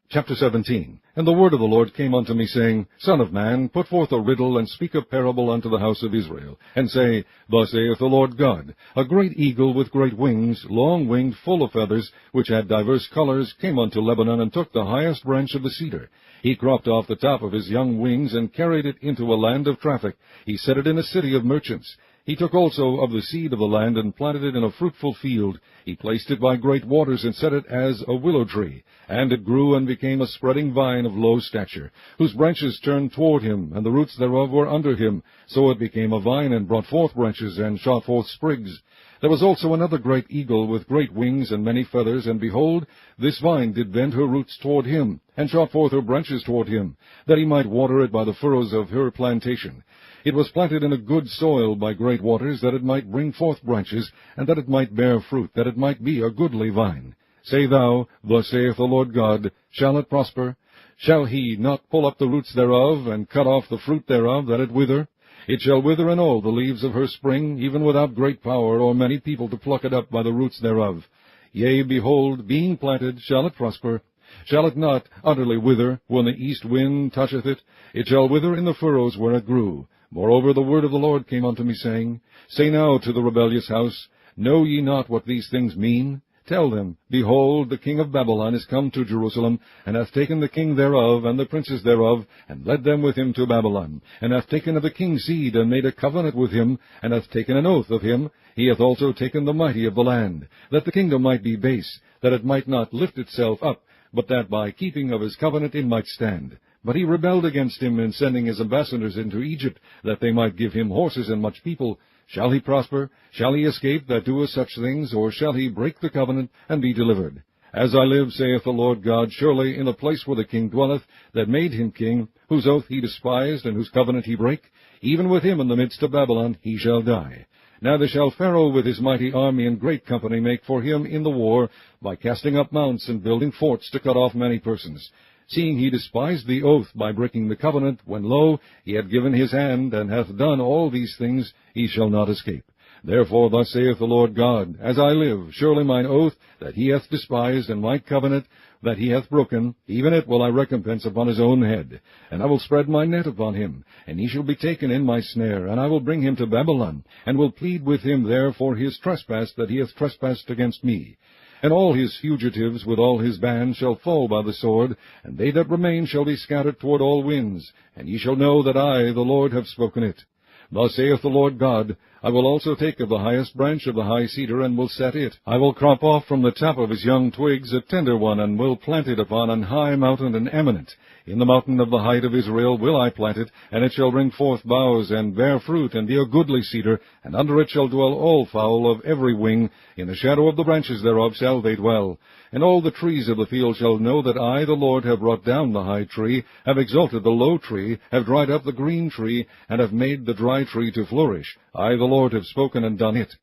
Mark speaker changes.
Speaker 1: Chapter 17. And the word of the Lord came unto me, saying, Son of man, put forth a riddle, and speak a parable unto the house of Israel, and say, Thus saith the Lord God, A great eagle with great wings, long-winged, full of feathers, which had divers colors, came unto Lebanon, and took the highest branch of the cedar. He cropped off the top of his young wings, and carried it into a land of traffic. He set it in a city of merchants. He took also of the seed of the land, and planted it in a fruitful field. He placed it by great waters, and set it as a willow tree. And it grew, and became a spreading vine of low stature, whose branches turned toward him, and the roots thereof were under him. So it became a vine, and brought forth branches, and shot forth sprigs. There was also another great eagle, with great wings and many feathers, and behold, this vine did bend her roots toward him, and shot forth her branches toward him, that he might water it by the furrows of her plantation. It was planted in a good soil by great waters, that it might bring forth branches, and that it might bear fruit, that it might be a goodly vine. Say thou, Thus saith the Lord God, Shall it prosper? Shall he not pull up the roots thereof, and cut off the fruit thereof, that it wither? It shall wither in all the leaves of her spring, even without great power, or many people to pluck it up by the roots thereof. Yea, behold, being planted, shall it prosper? Shall it not utterly wither, when the east wind toucheth it? It shall wither in the furrows where it grew. Moreover, the word of the Lord came unto me, saying, Say now to the rebellious house, Know ye not what these things mean? Tell them, Behold, the king of Babylon is come to Jerusalem, and hath taken the king thereof, and the princes thereof, and led them with him to Babylon, and hath taken of the king's seed, and made a covenant with him, and hath taken an oath of him. He hath also taken the mighty of the land, that the kingdom might be base, that it might not lift itself up, but that by keeping of his covenant it might stand. But he rebelled against him in sending his ambassadors into Egypt, that they might give him horses and much people. Shall he prosper? Shall he escape that doeth such things? Or shall he break the covenant, and be delivered? As I live, saith the Lord God, surely in the place where the king dwelleth, that made him king, whose oath he despised, and whose covenant he brake, even with him in the midst of Babylon he shall die. Neither shall Pharaoh with his mighty army and great company make for him in the war, by casting up mounts and building forts to cut off many persons. Seeing he despised the oath by breaking the covenant, when, lo, he had given his hand, and hath done all these things, he shall not escape. Therefore thus saith the Lord God, As I live, surely mine oath that he hath despised, and my covenant that he hath broken, even it will I recompense upon his own head. And I will spread my net upon him, and he shall be taken in my snare, and I will bring him to Babylon, and will plead with him there for his trespass that he hath trespassed against me. And all his fugitives with all his band shall fall by the sword, and they that remain shall be scattered toward all winds. And ye shall know that I, the Lord, have spoken it. Thus saith the Lord God, I will also take of the highest branch of the high cedar, and will set it. I will crop off from the top of his young twigs a tender one, and will plant it upon an high mountain and eminent. In the mountain of the height of Israel will I plant it, and it shall bring forth boughs, and bear fruit, and be a goodly cedar, and under it shall dwell all fowl of every wing. In the shadow of the branches thereof shall they dwell. And all the trees of the field shall know that I, the Lord, have brought down the high tree, have exalted the low tree, have dried up the green tree, and have made the dry tree to flourish. I, the Lord, have spoken and done it.